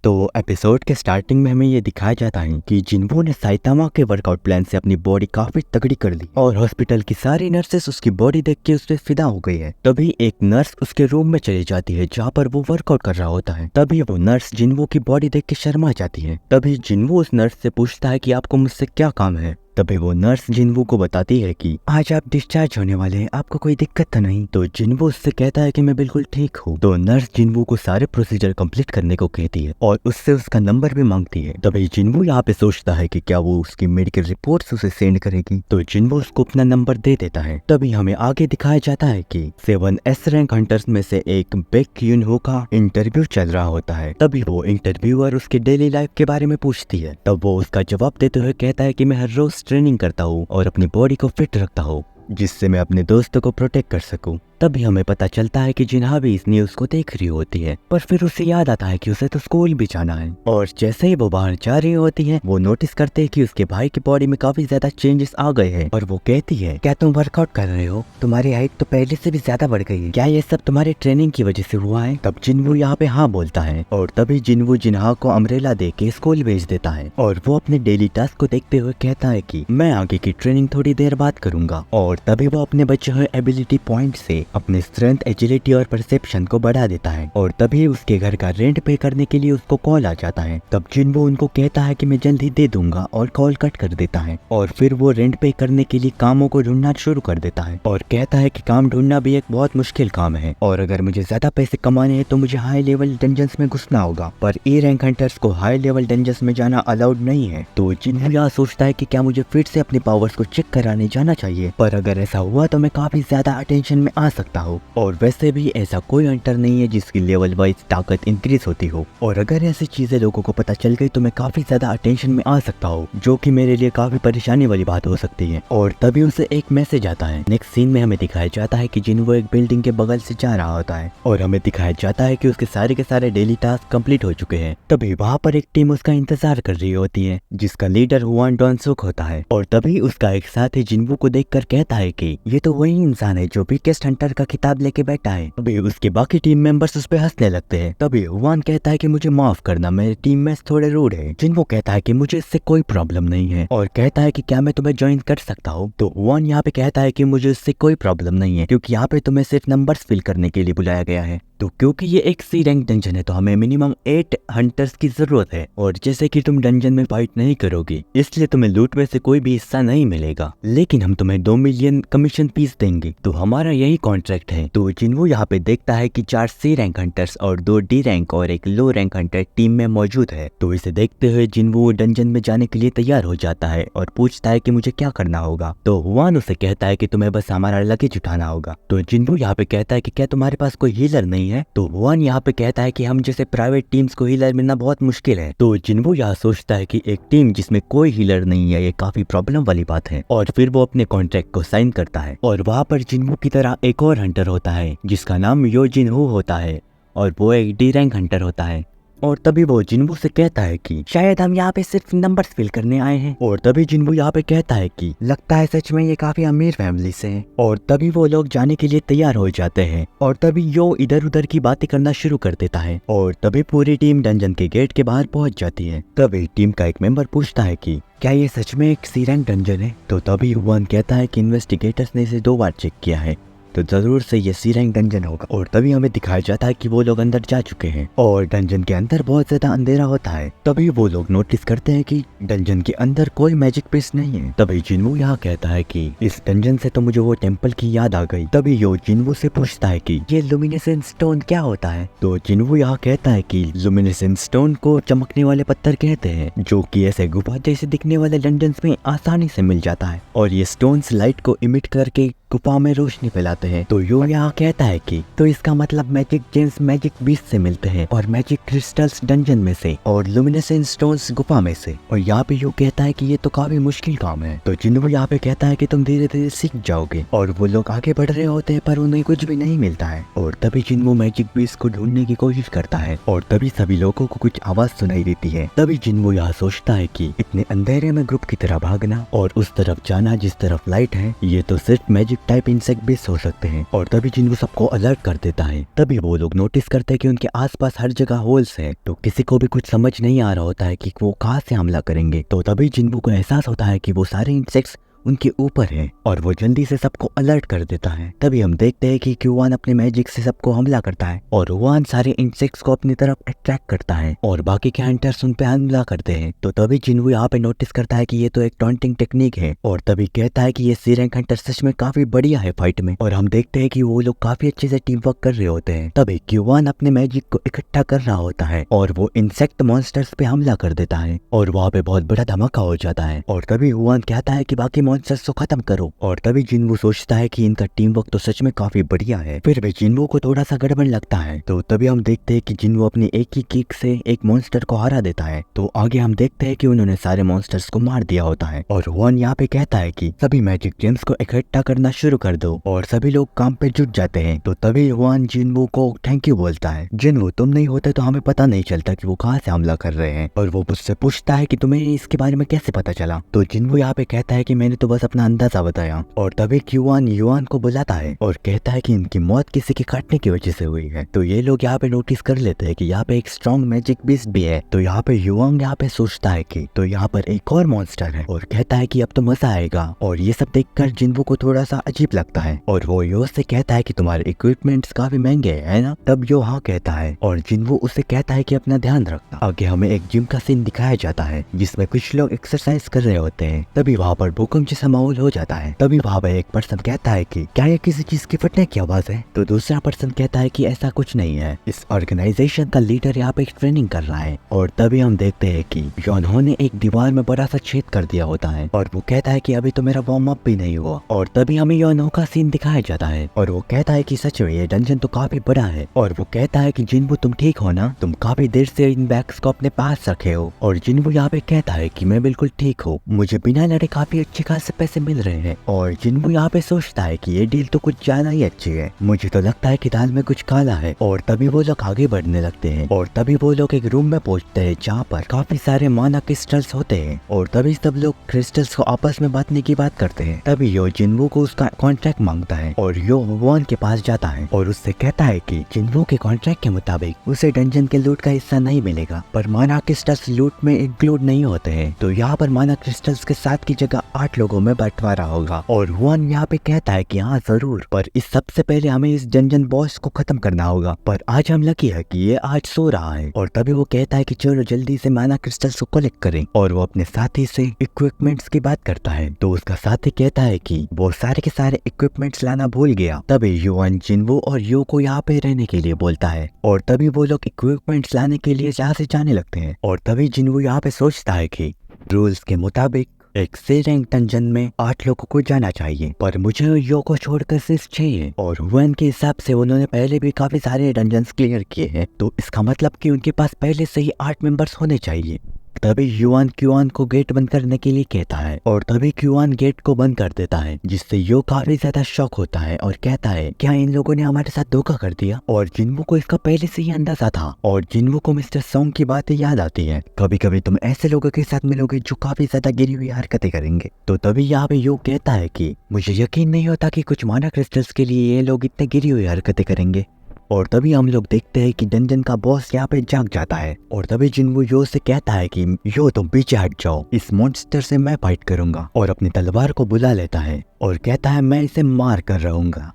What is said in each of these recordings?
तो एपिसोड के स्टार्टिंग में हमें ये दिखाया जाता है कि जिन्वो ने साइतामा के वर्कआउट प्लान से अपनी बॉडी काफी तगड़ी कर ली और हॉस्पिटल की सारी नर्सेस उसकी बॉडी देख के उस पर फिदा हो गई है। तभी एक नर्स उसके रूम में चली जाती है जहाँ पर वो वर्कआउट कर रहा होता है। तभी वो नर्स जिन्वो की बॉडी देख के शर्मा जाती है। तभी जिन्वो उस नर्स से पूछता है कि आपको मुझसे क्या काम है। तभी वो नर्स जिन्वो को बताती है कि आज आप डिस्चार्ज होने वाले हैं, आपको कोई दिक्कत तो नहीं। तो जिन्वो उससे कहता है कि मैं बिल्कुल ठीक हूँ। तो नर्स जिन्वो को सारे प्रोसीजर कंप्लीट करने को कहती है और उससे उसका नंबर भी मांगती है। तभी जिन्वो यहाँ पे सोचता है कि क्या वो उसकी मेडिकल रिपोर्ट्स उसे सेंड करेगी। तो जिन्वो उसको अपना नंबर दे देता है। तभी हमें आगे दिखाया जाता है कि 7S रैंक हंटर्स में से एक बेक यूनहो का इंटरव्यू चल रहा होता है। तभी वो इंटरव्यूअर उसके डेली लाइफ के बारे में पूछती है। तब वो उसका जवाब देते हुए कहता है कि मैं हर रोज ट्रेनिंग करता हूँ और अपनी बॉडी को फिट रखता हूँ जिससे मैं अपने दोस्तों को प्रोटेक्ट कर सकूं। तभी हमें पता चलता है कि जिन्हा भी इस न्यूज को देख रही होती है, पर फिर उसे याद आता है कि उसे तो स्कूल भी जाना है। और जैसे ही वो बाहर जा रही होती है वो नोटिस करते हैं कि उसके भाई की बॉडी में काफी ज्यादा चेंजेस आ गए हैं। और वो कहती है, क्या तुम वर्कआउट कर रहे हो? तुम्हारी हाइट तो पहले से भी ज्यादा बढ़ गई है, क्या ये सब तुम्हारी ट्रेनिंग की वजह से हुआ है? तब जिन्वो यहाँ पे हाँ बोलता है और तभी जिन्वो जिन्हा को अम्ब्रेला दे के स्कूल भेज देता है। और वो अपने डेली टास्क को देखते हुए कहता है कि मैं आगे की ट्रेनिंग थोड़ी देर बाद करूंगा। और तभी वो अपने बचे हुए एबिलिटी पॉइंट से अपने स्ट्रेंथ, एजिलिटी और परसेप्शन को बढ़ा देता है। और तभी उसके घर का रेंट पे करने के लिए उसको कॉल आ जाता है। तब जिन्वो उनको कहता है कि मैं जल्द ही दे दूंगा और कॉल कट कर देता है। और फिर वो रेंट पे करने के लिए कामों को ढूंढना शुरू कर देता है और कहता है कि काम ढूंढना भी एक बहुत मुश्किल काम है और अगर मुझे ज्यादा पैसे कमाने हैं तो मुझे हाई लेवल डंजन्स में घुसना होगा। पर ए रैंक हंटर्स को हाई लेवल डंजन्स में जाना अलाउड नहीं है। तो जिन्वो यहाँ सोचता है कि क्या मुझे फिर से अपने पावर्स को चेक कराने जाना चाहिए, पर अगर ऐसा हुआ तो मैं काफी ज्यादा अटेंशन में आ सकता हूँ। और वैसे भी ऐसा कोई हंटर नहीं है जिसकी लेवल वाइज ताकत इंक्रीज होती हो, और अगर ऐसी चीजें लोगों को पता चल गई तो मैं काफी ज्यादा अटेंशन में आ सकता हूँ, जो कि मेरे लिए काफी परेशानी वाली बात हो सकती है। और तभी उसे एक मैसेज आता है। नेक्स्ट सीन में हमें दिखाया जाता है कि जिन्वो एक बिल्डिंग के बगल से जा रहा होता है और हमें दिखाया जाता है कि उसके सारे के सारे डेली टास्क कंप्लीट हो चुके हैं। तभी वहाँ पर एक टीम उसका इंतजार कर रही होती है जिसका लीडर हुआन डॉनसुक होता है। और तभी उसका एक साथी जिन्वो को देखकर कहता है कि ये तो वही इंसान है जो बिगेस्ट हंटर का खिताब लेके बैठा है। तभी उसके बाकी टीम मेंबर्स उस पे हंसने लगते हैं। तभी हुआन कहता है कि मुझे माफ करना, मेरे टीममेट्स थोड़े रूड है। जिन्वो कहता है कि मुझे इससे कोई प्रॉब्लम नहीं है और कहता है कि क्या मैं तुम्हें ज्वाइन कर सकता हूँ। तो हुआन यहाँ पे कहता है कि मुझे इससे कोई प्रॉब्लम नहीं है क्योंकि यहाँ पे तुम्हें सिर्फ नंबर्स फिल करने के लिए बुलाया गया है। तो क्योंकि ये एक सी रैंक डंजन है तो हमें मिनिमम 8 हंटर्स की जरूरत है और जैसे कि तुम डंजन में फाइट नहीं करोगे इसलिए तुम्हें लूट में से कोई भी हिस्सा नहीं मिलेगा, लेकिन हम तुम्हें 2 मिलियन कमीशन पीस देंगे। तो हमारा यही कॉन्ट्रैक्ट है। तो जिन्वो यहाँ पे देखता है कि 4 सी रैंक हंटर्स और 2 डी रैंक और एक लो रैंक हंटर टीम में मौजूद है। तो इसे देखते हुए जिन्वो डंजन में जाने के लिए तैयार हो जाता है और पूछता है कि मुझे क्या करना होगा। तो हुआन उसे कहता है कि तुम्हें बस हमारा लगेज उठाना होगा। तो जिन्वो यहाँ पे कहता है कि क्या तुम्हारे पास कोई हीलर नहीं है? तो हुआन यहाँ पे कहता है कि हम जैसे प्राइवेट टीम्स को हीलर मिलना बहुत मुश्किल है। तो जिन्वो यहाँ सोचता है कि एक टीम जिसमें कोई हीलर नहीं है ये काफी प्रॉब्लम वाली बात है और फिर वो अपने कॉन्ट्रैक्ट को साइन करता है। और वहाँ पर जिन्वो की तरह एक और हंटर होता है जिसका नाम यो जिनहो होता है और वो एक डी रैंक हंटर होता है। और तभी वो जिन्वो से कहता है कि शायद हम यहाँ पे सिर्फ नंबर्स फिल करने आए हैं। और तभी जिन्वो यहाँ पे कहता है कि लगता है सच में ये काफी अमीर फैमिली से है। और तभी वो लोग जाने के लिए तैयार हो जाते हैं और तभी यो इधर उधर की बातें करना शुरू कर देता है और तभी पूरी टीम डंजन के गेट के बाहर पहुंच जाती है। तभी टीम का एक मेंबर पूछता है कि क्या ये सच में एक सी रैंक डंजन है? तो तभी हुआन कहता है कि इन्वेस्टिगेटर्स ने इसे 2 बार चेक किया है तो जरूर से ये सी रैंक डंजन होगा। और तभी हमें दिखाया जाता है कि वो लोग अंदर जा चुके हैं और डंजन के अंदर बहुत ज्यादा अंधेरा होता है। तभी वो लोग नोटिस करते हैं कि डंजन के अंदर कोई मैजिक पीस नहीं है। तभी जिन्वो यहाँ कहता है कि इस डंजन से तो मुझे वो टेम्पल की याद आ गई। तभी यो जिन्वो से पूछता है कि ये लुमिनेसेंट स्टोन क्या होता है? तो जिन्वो यहाँ कहता है कि लुमिनेसेंट स्टोन को चमकने वाले पत्थर कहते हैं जो कि ऐसे गुफा जैसे दिखने वाले डंजन्स में आसानी से मिल जाता है और ये स्टोन्स लाइट को इमिट करके गुफा में रोशनी फैलाते हैं। तो यो यहाँ कहता है कि तो इसका मतलब मैजिक जेम्स मैजिक बीस्ट से मिलते हैं और मैजिक क्रिस्टल्स डंजन में से और लुमिनेसेंट स्टोन्स गुफा में से। और यहाँ पे यो कहता है कि ये तो काफी मुश्किल काम है। तो जिन्वो यहाँ पे कहता है कि तुम धीरे धीरे सीख जाओगे। और वो लोग आगे बढ़ रहे होते हैं पर उन्हें कुछ भी नहीं मिलता है। और तभी जिन्वो मैजिक बीस्ट को ढूंढने की कोशिश करता है और तभी सभी लोगों को कुछ आवाज सुनाई देती है। तभी जिन्वो यहाँ सोचता है कि इतने अंधेरे में ग्रुप की तरह भागना और उस तरफ जाना जिस तरफ लाइट है ये तो सिर्फ मैजिक टाइप इंसेक्ट बेस हो सकता लगते हैं और तभी जिन्वू सबको अलर्ट कर देता है। तभी वो लोग नोटिस करते हैं कि उनके आसपास हर जगह होल्स है, तो किसी को भी कुछ समझ नहीं आ रहा होता है कि वो कहाँ से हमला करेंगे। तो तभी जिन्वू को एहसास होता है कि वो सारे इंसेक्ट्स उनके ऊपर है और वो जल्दी से सबको अलर्ट कर देता है। तभी हम देखते हैं कि क्यूआन अपने मैजिक से सबको हमला करता है और हुआन सारे इंसेक्ट्स को अपनी तरफ अट्रैक्ट करता है और बाकी के हंटर्स उन पे हमला करते हैं। तो तभी जिन्वू यहाँ पे नोटिस करता है कि ये तो एक टॉन्टिंग टेक्निक है और तभी कहता है कि ये सी रैंक हंटर सच में काफी बढ़िया है फाइट में। और हम देखते हैं कि वो लोग काफी अच्छे से टीम वर्क कर रहे होते हैं। तभी क्यूआन अपने मैजिक को इकट्ठा कर रहा होता है और वो इंसेक्ट मॉन्स्टर्स पे हमला कर देता है और वहाँ पे बहुत बड़ा धमाका हो जाता है। और तभी हुआन कहता है कि बाकी मॉन्स्टर्स को खत्म करो और तभी जिन्वू सोचता है कि इनका टीम वर्क तो सच में काफी बढ़िया है। फिर भी जिन्वू को थोड़ा सा गड़बड़ लगता है। तो तभी हम देखते हैं कि जिन्वू अपनी एक ही किक से एक मॉन्स्टर को हरा देता है। तो आगे हम देखते हैं कि उन्होंने सारे मॉन्स्टर्स को मार दिया होता है और हुआन यहाँ पे कहता है कि सभी मैजिक जेम्स को इकट्ठा करना शुरू कर दो और सभी लोग काम पे जुट जाते हैं। तो तभी हुआन जिन्वू को थैंक यू बोलता है। जिन्वू, तुम नहीं होते तो हमें पता नहीं चलता कि वो कहाँ से हमला कर रहे हैं। और वो मुझसे पूछता है कि तुम्हें इसके बारे में कैसे पता चला। तो जिन्वू यहाँ पे कहता है कि मैंने तो बस अपना अंदाजा बताया। और तभी क्यूआन युआन को बुलाता है और कहता है कि इनकी मौत किसी के काटने की वजह से हुई है। तो ये लोग यहाँ पे नोटिस कर लेते हैं कि यहाँ पे एक स्ट्रॉन्ग मैजिक बीस्ट भी है। तो यहाँ पे युआन यहाँ पे सोचता है कि तो यहाँ पर एक और मॉन्स्टर है और कहता है कि अब तो मजा आएगा। और ये सब देखकर जिन्वू को थोड़ा सा अजीब लगता है और वो यो से कहता है कि तुम्हारे इक्विपमेंट्स काफी महंगे है ना। तब यो हाँ कहता है और जिन्वू उसे कहता है कि अपना ध्यान रखना। आगे हमें एक जिम का सीन दिखाया जाता है जिसमें कुछ लोग एक्सरसाइज कर रहे होते हैं। तभी वहाँ पर भूकंप जैसा माहौल हो जाता है। तभी वहाँ पर एक पर्सन कहता है कि क्या ये किसी चीज की फटने की आवाज है। तो दूसरा पर्सन कहता है कि ऐसा कुछ नहीं है, इस ऑर्गेनाइजेशन का लीडर यहाँ पे ट्रेनिंग कर रहा है। और तभी हम देखते हैं कि योनहो ने एक दीवार में बड़ा सा छेद कर दिया होता है और वो कहता है कि अभी तो मेरा वार्म अप भी नहीं हुआ। और तभी हमें योनहो का सीन दिखाया जाता है और वो कहता है कि सच में ये डंजन तो काफी बड़ा है। और वो कहता है कि जिन्वू तुम ठीक हो ना, तुम काफी देर से इन बैग्स को अपने पास रखे हो। और जिन्वू यहाँ पे कहता है कि मैं बिल्कुल ठीक हूँ, मुझे बिना लड़े काफी अच्छे खासे पैसे मिल रहे हैं। और जिन्वू यहाँ पे सोचता है कि ये डील तो कुछ ज्यादा ही अच्छी है, मुझे तो लगता है कि दाल में कुछ काला है। और तभी वो लोग आगे बढ़ने लगते हैं और तभी वो लोग एक रूम में पहुंचते हैं जहाँ पर काफी सारे माना क्रिस्टल्स होते हैं। और तभी सब लोग क्रिस्टल्स को आपस में बांटने की बात करते हैं। तभी यो जिन्वू को उसका कॉन्ट्रैक्ट मांगता है और यो वॉन के पास जाता है और उससे कहता है कि जिन्वू के कॉन्ट्रैक्ट के मुताबिक उसे डंजन के लूट का हिस्सा नहीं मिलेगा, पर माना क्रिस्टल्स लूट में इंक्लूड नहीं होते हैं। तो यहाँ पर माना क्रिस्टल्स के 7 की जगह 8 लोगों में बंटवारा होगा। और वॉन यहाँ पे कहता है कि हाँ जरूर, पर इस सबसे पहले हमें इस डंजन बॉस को खत्म करना होगा, पर आज हम लकी है कि ये आज सो रहा है। और तभी वो कहता है कि चलो जल्दी से माना क्रिस्टल्स को कलेक्ट करें। और वो अपने साथी से इक्विपमेंट्स की बात करता है। तो उसका साथी कहता है कि वो सारे के सारे इक्विपमेंट्स लाना भूल गया। तभी युआन जिन्वू और यो को यहाँ पे रहने के लिए बोलता है और तभी वो लोग इक्विपमेंट्स लाने के लिए यहाँ से जाने लगते हैं। और तभी जिन्वू यहाँ पे सोचता है कि रूल्स के मुताबिक एक सी रैंक डंजन में 8 लोगों को जाना चाहिए, पर मुझे यो को छोड़कर सिर्फ 6 है। और वन के हिसाब से उन्होंने पहले भी काफी सारे डंजन्स क्लियर किए हैं, तो इसका मतलब कि उनके पास पहले से ही 8 मेंबर्स होने चाहिए। तभी युआन क्यूआन को गेट बंद करने के लिए कहता है और तभी क्यूआन गेट को बंद कर देता है, जिससे यो काफी ज्यादा शॉक होता है और कहता है क्या इन लोगों ने हमारे साथ धोखा कर दिया। और जिन्वू को इसका पहले से ही अंदाजा था और जिन्वू को मिस्टर सॉन्ग की बातें याद आती है। कभी कभी तुम ऐसे लोगों के साथ मिलोगे जो काफी ज्यादा गिरी हुई हरकतें करेंगे। तो तभी यहाँ पे यो कहता है कि मुझे यकीन नहीं होता कि कुछ माना क्रिस्टल्स के लिए ये लोग इतने गिरी हुई हरकतें करेंगे। और तभी हम लोग देखते हैं कि डंजन का बॉस यहाँ पे जाग जाता है और तभी जिन्वू यो से कहता है कि यो तुम पीछे हट जाओ, इस मॉन्स्टर से मैं फाइट करूंगा। और अपनी तलवार को बुला लेता है और कहता है मैं इसे मार कर रहूंगा।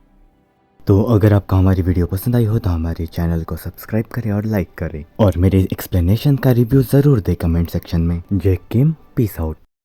तो अगर आपको हमारी वीडियो पसंद आई हो तो हमारे चैनल को सब्सक्राइब करें और लाइक करें और मेरे एक्सप्लेनेशन का रिव्यू जरूर दें कमेंट सेक्शन में। जय किम, पीस आउट।